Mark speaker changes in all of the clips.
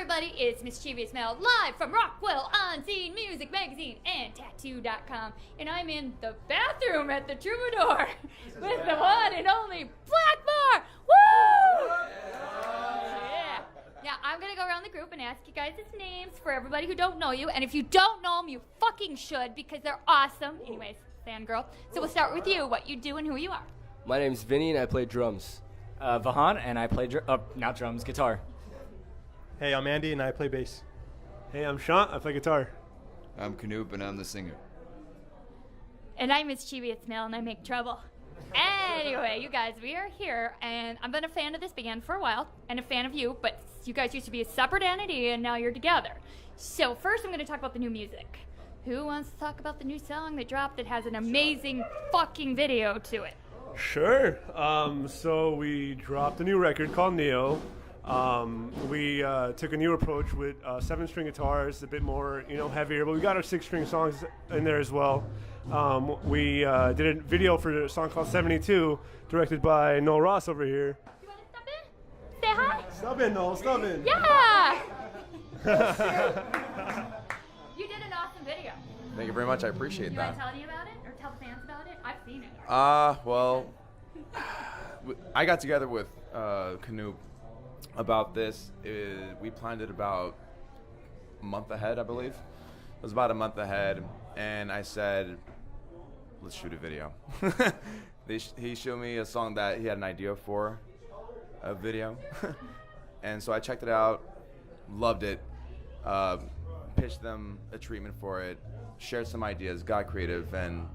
Speaker 1: everybody? It's Mischievous Mel, live from Rockwell Unscene Music Magazine and Tattoo.com. And I'm in the bathroom at the Troubadour with the one and only Blackmore! Woo! Yeah. Now, I'm going to go around the group and ask you guys' names for everybody who don't know you. And if you don't know them, you fucking should, because they're awesome. Anyways, fangirl. So we'll start with you, what you do and who you are.
Speaker 2: My name's Vinny and I play drums.
Speaker 3: Vahan, and I play not drums, guitar.
Speaker 4: Hey, I'm Andy and I play bass.
Speaker 5: Hey, I'm Sean. I play guitar.
Speaker 6: I'm Canoop and I'm the singer.
Speaker 1: And I'm Mischievous Mel and I make trouble. Anyway, you guys, we are here, and I've been a fan of this band for a while, and a fan of you, but you guys used to be a separate entity, and now you're together. So first I'm going to talk about the new music. Who wants to talk about the new song that dropped that has an amazing fucking video to it?
Speaker 5: Sure. So we dropped a new record called Neo. We took a new approach with 7-string guitars, a bit more, heavier, but we got our 6-string songs in there as well. We did a video for a song called 72, directed by Noel Ross over here.
Speaker 1: You want to stop in? Say hi?
Speaker 5: Stop in, Noel, stop in.
Speaker 1: Yeah! You did an awesome video.
Speaker 6: Thank you very much. I appreciate
Speaker 1: You
Speaker 6: that.
Speaker 1: want to tell you about it, or tell the fans about it? I've seen it.
Speaker 6: Well, I got together with Canoop about this. We planned it about a month ahead, I believe. It was about a month ahead, and I said, let's shoot a video. He showed me a song that he had an idea for a video, and so I checked it out, loved it, pitched them a treatment for it, shared some ideas, got creative, and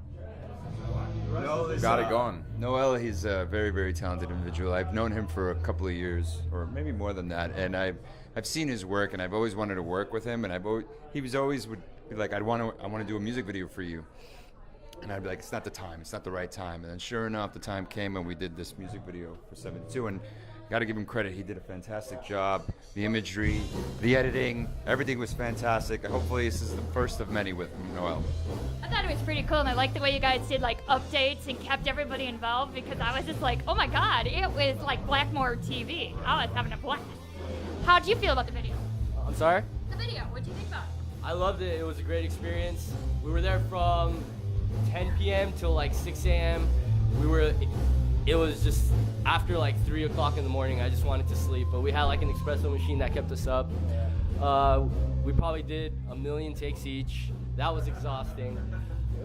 Speaker 6: got it going.
Speaker 7: Noel, he's a very, very talented individual. I've known him for a couple of years, or maybe more than that, and I've seen his work, and I've always wanted to work with him, and he was always would be like, I want to do a music video for you, and I'd be like, it's not the time, it's not the right time, and then sure enough, the time came, and we did this music video for 72, and got to give him credit. He did a fantastic job. The imagery, the editing, everything was fantastic. Hopefully, this is the first of many with Noel.
Speaker 1: I thought it was pretty cool, and I liked the way you guys did like updates and kept everybody involved, because I was just like, oh my god, it was like Blackmore TV. I was having a blast. How'd you feel about the video?
Speaker 2: I'm sorry?
Speaker 1: The video, what'd you think about it?
Speaker 2: I loved it. It was a great experience. We were there from 10 p.m. till like 6 a.m. It was just after like 3 o'clock in the morning. I just wanted to sleep, but we had like an espresso machine that kept us up. We probably did 1 million takes each. That was exhausting.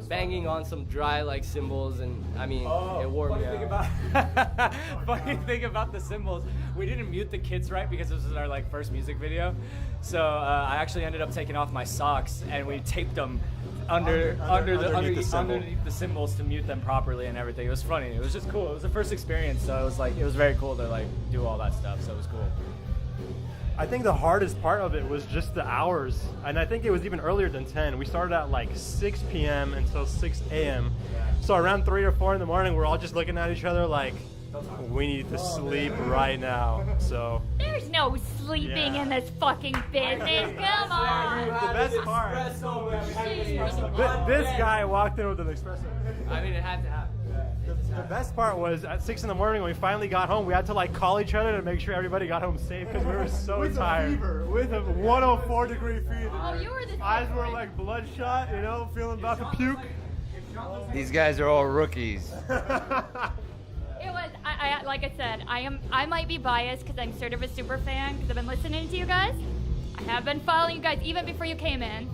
Speaker 2: Banging on some dry like cymbals, and I mean, it wore me out.
Speaker 3: Funny thing about the cymbals, we didn't mute the kits right because this was our like first music video. So I actually ended up taking off my socks and we taped them underneath the cymbals to mute them properly and everything. It was funny. It was just cool. It was the first experience, so it was very cool to like do all that stuff. So it was cool.
Speaker 4: I think the hardest part of it was just the hours, and I think it was even earlier than 10. We started at like 6 p.m. until 6 a.m. So around 3 or 4 in the morning, we're all just looking at each other like, we need to sleep right now. So
Speaker 1: There's no sleeping in this fucking business. Come on.
Speaker 4: the best part, this guy walked in with an espresso.
Speaker 2: I mean, it had to happen.
Speaker 4: The best part was at 6 in the morning when we finally got home, we had to like call each other to make sure everybody got home safe because we were so tired.
Speaker 5: With a 104-degree fever.
Speaker 1: Oh, you were the
Speaker 5: Eyes were like bloodshot, feeling about to puke.
Speaker 7: These guys are all rookies.
Speaker 1: It was, I like I said, I might be biased because I'm sort of a super fan because I've been listening to you guys. I have been following you guys even before you came in.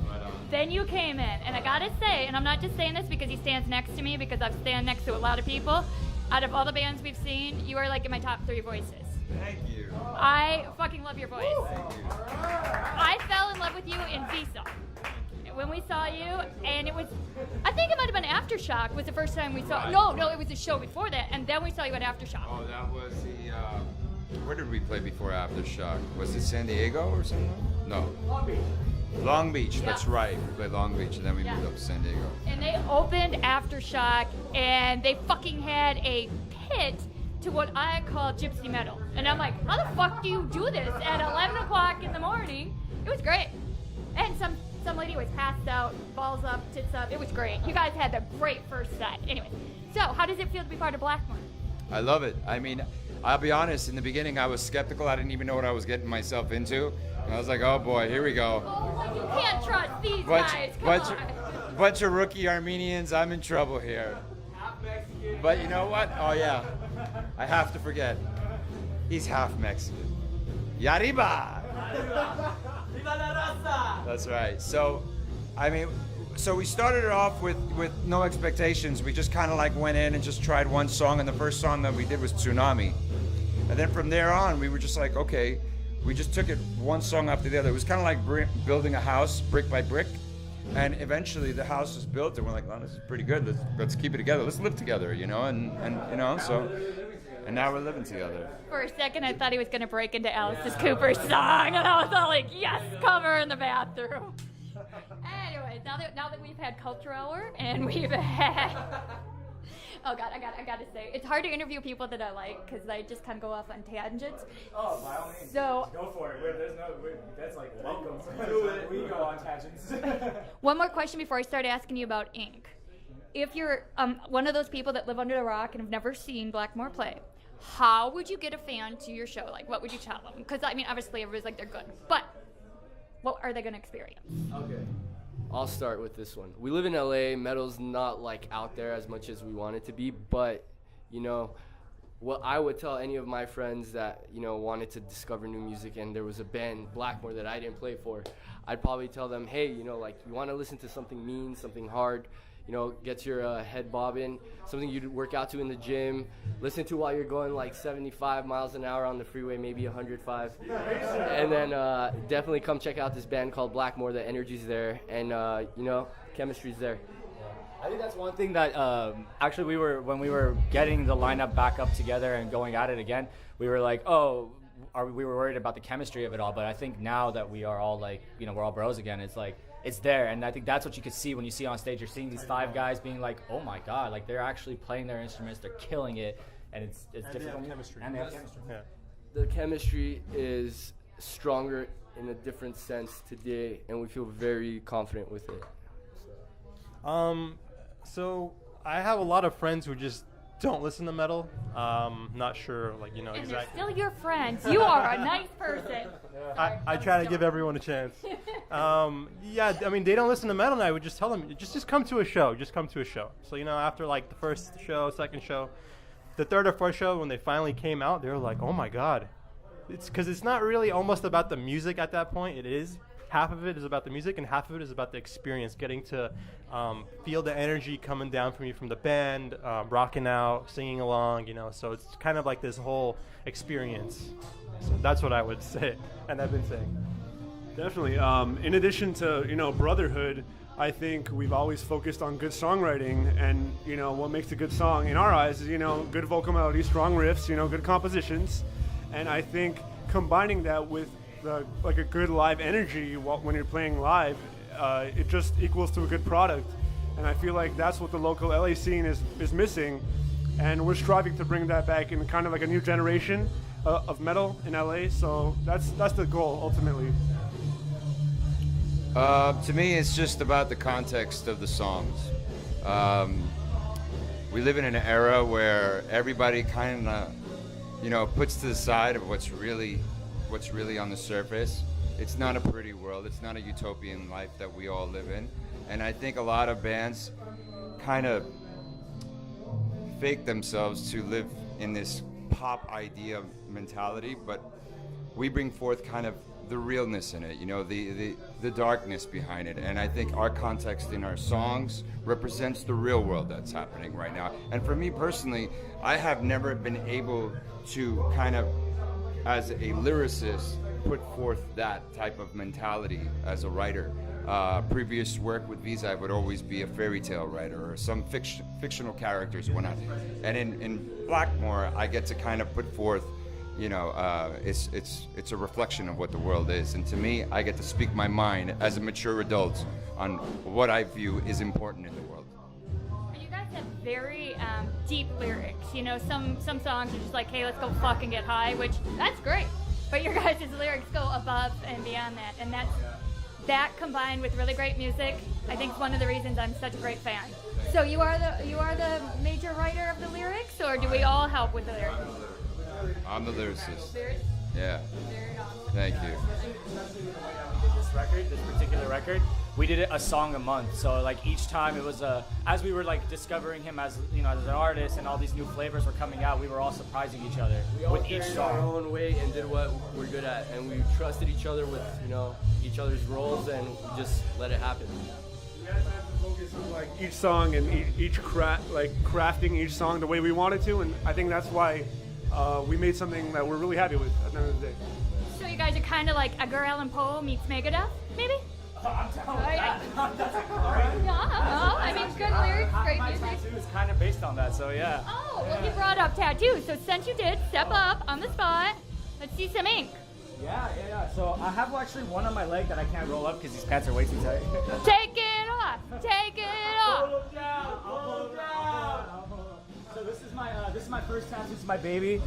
Speaker 1: Then you came in, and I gotta say, and I'm not just saying this because he stands next to me, because I've stand next to a lot of people. Out of all the bands we've seen, you are like in my top 3 voices.
Speaker 7: Thank you.
Speaker 1: I fucking love your voice.
Speaker 7: Thank you.
Speaker 1: I fell in love with you in VIZA when we saw you, and it was, I think it might have been Aftershock was the first time we saw. No, it was the show before that, and then we saw you at Aftershock.
Speaker 7: Oh, that was the. Where did we play before Aftershock? Was it San Diego or something? No. Long Beach,
Speaker 1: Yeah.
Speaker 7: that's right. We played Long Beach and then we moved up to San Diego.
Speaker 1: And they opened Aftershock, and they fucking had a pit to what I call Gypsy Metal. And I'm like, how the fuck do you do this at 11 o'clock in the morning? It was great. And some lady was passed out, balls up, tits up. It was great. You guys had a great first set. Anyway, so how does it feel to be part of Blackmore?
Speaker 7: I love it. I mean, I'll be honest, in the beginning I was skeptical. I didn't even know what I was getting myself into. And I was like, oh boy, here we go.
Speaker 1: Oh, you can't trust these guys. Come on.
Speaker 7: Bunch of rookie Armenians. I'm in trouble here. But you know what? Oh yeah, I have to forget. He's half Mexican. Yariba. That's right. So, I mean, so we started it off with no expectations. We just kind of like went in and just tried one song, and the first song that we did was Tsunami. And then from there on, we were just like, okay, we just took it one song after the other. It was kind of like building a house brick by brick. And eventually the house was built, and we're like, "Oh, this is pretty good. Let's keep it together. Let's live together, you know." And you know, so, and now we're living together.
Speaker 1: For a second, I thought he was gonna break into Alice Cooper's song, and I was all like, "Yes, cover in the bathroom." Anyways, now that we've had Culture Hour and we've had, oh God, I gotta say, it's hard to interview people that I like because I just kind of go off on tangents.
Speaker 3: Oh, by all means.
Speaker 1: So
Speaker 3: Go for it. That's like welcome. We go on tangents.
Speaker 1: one more question before I start asking you about ink. If you're one of those people that live under the rock and have never seen Blackmore play, how would you get a fan to your show? Like, what would you tell them? Because I mean, obviously everybody's like they're good, but what are they going to experience?
Speaker 2: Okay. I'll start with this one. We live in LA. Metal's not like out there as much as we want it to be, but you know, what I would tell any of my friends that, you know, wanted to discover new music and there was a band, Blackmore, that I didn't play for, I'd probably tell them, hey, you know, like, you want to listen to something mean, something hard, you know, get your head bobbing, something you'd work out to in the gym, listen to while you're going like 75 miles an hour on the freeway, maybe 105. And then definitely come check out this band called Blackmore. The energy's there, and, you know, chemistry's there.
Speaker 3: I think that's one thing that actually when we were getting the lineup back up together and going at it again, we were like, we were worried about the chemistry of it all. But I think now that we are all like, you know, we're all bros again, it's like, it's there. And I think that's what you could see when you see on stage. You're seeing these 5 guys being like, oh my God, like they're actually playing their instruments, they're killing it, and it's different.
Speaker 4: They have chemistry.
Speaker 3: And they have chemistry.
Speaker 4: Yeah.
Speaker 2: The chemistry is stronger in a different sense today, and we feel very confident with it.
Speaker 4: So I have a lot of friends who just don't listen to metal. Not sure, like, you know,
Speaker 1: And
Speaker 4: exactly.
Speaker 1: they're still your friends. You are a nice person.
Speaker 4: I try to give everyone a chance. Yeah, I mean, they don't listen to metal, and I would just tell them, just come to a show. Just come to a show. So, you know, after like the first show, second show, the third or fourth show, when they finally came out, they were like, oh my God. It's because it's not really almost about the music at that point. It is. Half of it is about the music, and half of it is about the experience, getting to feel the energy coming down from you from the band, rocking out, singing along, you know. So it's kind of like this whole experience. So that's what I would say, and I've been saying.
Speaker 5: Definitely. In addition to, you know, brotherhood, I think we've always focused on good songwriting, and, you know, what makes a good song in our eyes is, you know, good vocal melody, strong riffs, you know, good compositions. And I think combining that with like a good live energy when you're playing live, it just equals to a good product. And I feel like that's what the local LA scene is missing, and we're striving to bring that back in kind of like a new generation of metal in LA. So that's the goal ultimately.
Speaker 7: To me, it's just about the context of the songs. We live in an era where everybody kind of, you know, puts to the side of what's really on the surface. It's not a pretty world. It's not a utopian life that we all live in. And I think a lot of bands kind of fake themselves to live in this pop idea mentality, but we bring forth kind of the realness in it, you know, the darkness behind it. And I think our context in our songs represents the real world that's happening right now. And for me personally, I have never been able to kind of, as a lyricist, put forth that type of mentality as a writer. Previous work with VIZA, I would always be a fairy tale writer or some fictional characters or whatnot. And in Blackmore, I get to kind of put forth, you know, it's a reflection of what the world is. And to me, I get to speak my mind as a mature adult on what I view is important in the world.
Speaker 1: You guys have very deep lyrics. You know, some songs are just like, hey, let's go fucking get high, which that's great. But your guys' lyrics go above and beyond that, and that combined with really great music, I think is one of the reasons I'm such a great fan. So you are the major writer of the lyrics, or do we all help with the lyrics?
Speaker 7: I'm the lyricist. Yeah.
Speaker 1: Very awesome.
Speaker 7: Thank you.
Speaker 3: Especially with the way that we did this record, this particular record, we did it a song a month. So like each time it was as we were like discovering him as as an artist and all these new flavors were coming out, we were all surprising each other
Speaker 2: We all
Speaker 3: with each
Speaker 2: carried our
Speaker 3: song.
Speaker 2: own weight and did what we're good at, and we trusted each other with each other's roles, and we just let it happen.
Speaker 5: You guys have to focus on like each song and crafting each song the way we wanted to, and I think that's why we made something that we're really happy with at the end of the day.
Speaker 1: So you guys are kind of like Edgar Allan Poe meets Megadeth, maybe?
Speaker 3: I'm telling you, that's a
Speaker 1: Yeah, I mean, good lyrics, great
Speaker 3: my
Speaker 1: music.
Speaker 3: tattoo is kind of based on that, so yeah.
Speaker 1: Oh, well, you brought up tattoos, so since you did, step up on the spot. Let's see some ink.
Speaker 3: Yeah. So I have actually one on my leg that I can't roll up because these pants are way too tight.
Speaker 1: Take it off. Take it off.
Speaker 3: Pull them down. Pull them down. So this is my first tattoo. This is my baby.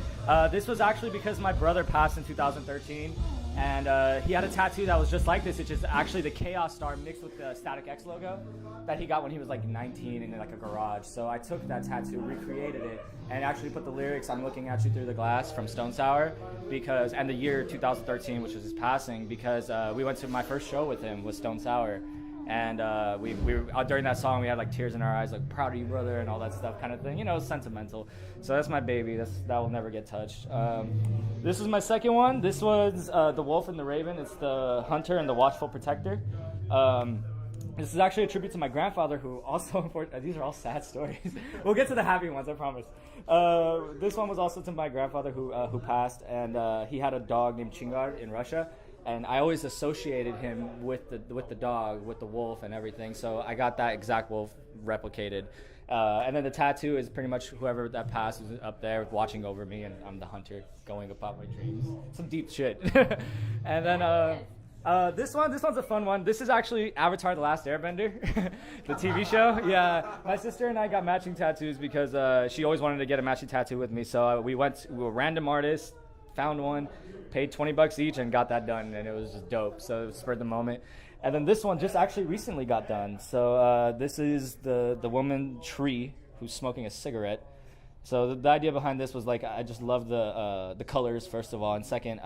Speaker 3: This was actually because my brother passed in 2013, and he had a tattoo that was just like this. It's just actually the Chaos Star mixed with the Static X logo that he got when he was like 19 in like a garage. So I took that tattoo, recreated it, and actually put the lyrics "I'm looking at you through the glass" from Stone Sour, and the year 2013, which was his passing, because we went to my first show with him with Stone Sour. And we during that song we had like tears in our eyes, like proud of you, brother, and all that stuff kind of thing. Sentimental. So that's my baby. That will never get touched. This is my second one. This was the Wolf and the Raven. It's the Hunter and the Watchful Protector. This is actually a tribute to my grandfather, who also, these are all sad stories. We'll get to the happy ones, I promise. This one was also to my grandfather who passed, and he had a dog named Chingar in Russia. And I always associated him with the dog, with the wolf and everything. So I got that exact wolf replicated. And then the tattoo is pretty much whoever that passed is up there watching over me, and I'm the hunter going about my dreams. Some deep shit. And then this one's a fun one. This is actually Avatar: The Last Airbender, the TV show. Yeah, my sister and I got matching tattoos because she always wanted to get a matching tattoo with me. So we were random artists, found one, paid $20 each, and got that done, and it was just dope. So it spurred the moment. And then this one just actually recently got done. So this is the woman tree who's smoking a cigarette. So the idea behind this was like I just love the colors first of all, and second,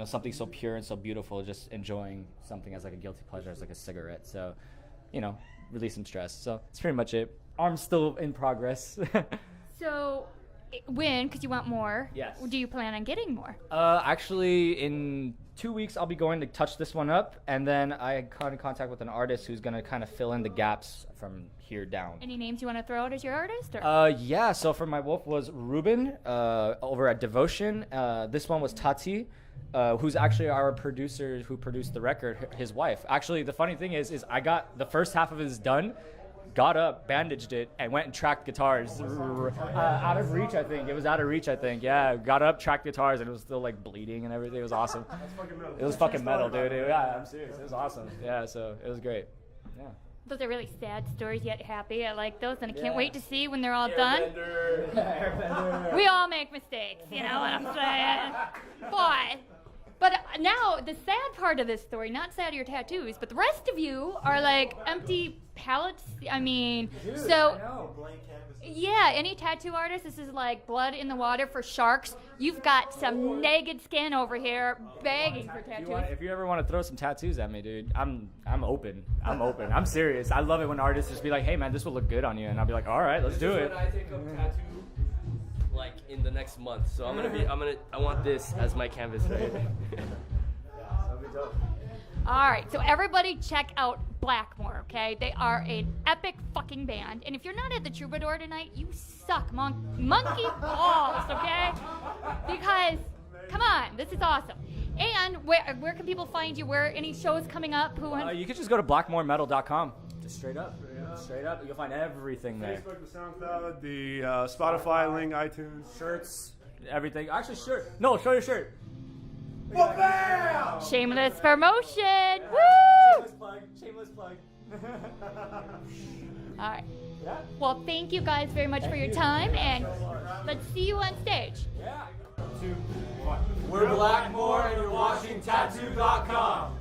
Speaker 3: something so pure and so beautiful. Just enjoying something as like a guilty pleasure, as like a cigarette. So, release some stress. So that's pretty much it. Arm's still in progress.
Speaker 1: So, because you want more.
Speaker 3: Yes.
Speaker 1: Do you plan on getting more?
Speaker 3: Actually, in 2 weeks, I'll be going to touch this one up, and then I got in contact with an artist who's going to kind of fill in the gaps from here down.
Speaker 1: Any names you want to throw out as your artist? Or?
Speaker 3: Yeah, so for my wolf was Ruben over at Devotion. This one was Tati, who's actually our producer who produced the record, his wife. Actually, the funny thing is I got the first half of his done, got up, bandaged it, and went and tracked guitars out of reach, I think. It was out of reach, I think. Yeah, got up, tracked guitars, and it was still like bleeding and everything. It was awesome. It was fucking metal, dude. Yeah, I'm serious. It was awesome. Yeah, so it was great. Yeah.
Speaker 1: Those are really sad stories, yet happy. I like those, and I can't wait to see when they're all done.
Speaker 3: Airbender.
Speaker 1: We all make mistakes, you know what I'm saying? But now, the sad part of this story, not sad of your tattoos, but the rest of you are like empty palettes. I mean,
Speaker 3: Dude,
Speaker 1: so...
Speaker 3: I know.
Speaker 1: Yeah, any tattoo artist, this is like blood in the water for sharks. You've got some naked skin over here begging for tattoos.
Speaker 3: If you ever want to throw some tattoos at me, dude, I'm open. I'm serious. I love it when artists just be like, hey man, this will look good on you, and I'll be like, all right, let's do it.
Speaker 2: When I take up tattoo like in the next month, so I want this as my canvas, right?
Speaker 1: All right, so everybody check out Blackmore, okay? They are an epic fucking band. And if you're not at the Troubadour tonight, you suck monkey balls, okay? Because, come on, this is awesome. And where can people find you? Where any shows coming up?
Speaker 3: You can just go to blackmoremetal.com. Just straight up. Straight up. You'll find everything there.
Speaker 5: Facebook, the SoundCloud, the Spotify link, iTunes.
Speaker 3: Shirts, everything. Actually, shirt. No, show your shirt.
Speaker 1: Shameless promotion. Woo!
Speaker 3: Shameless plug.
Speaker 1: All right.
Speaker 3: Yeah.
Speaker 1: Well, thank you guys very much for your time, and let's see you on stage.
Speaker 3: Yeah. 2, 1. We're Blackmore, and you're watching Tattoo.com.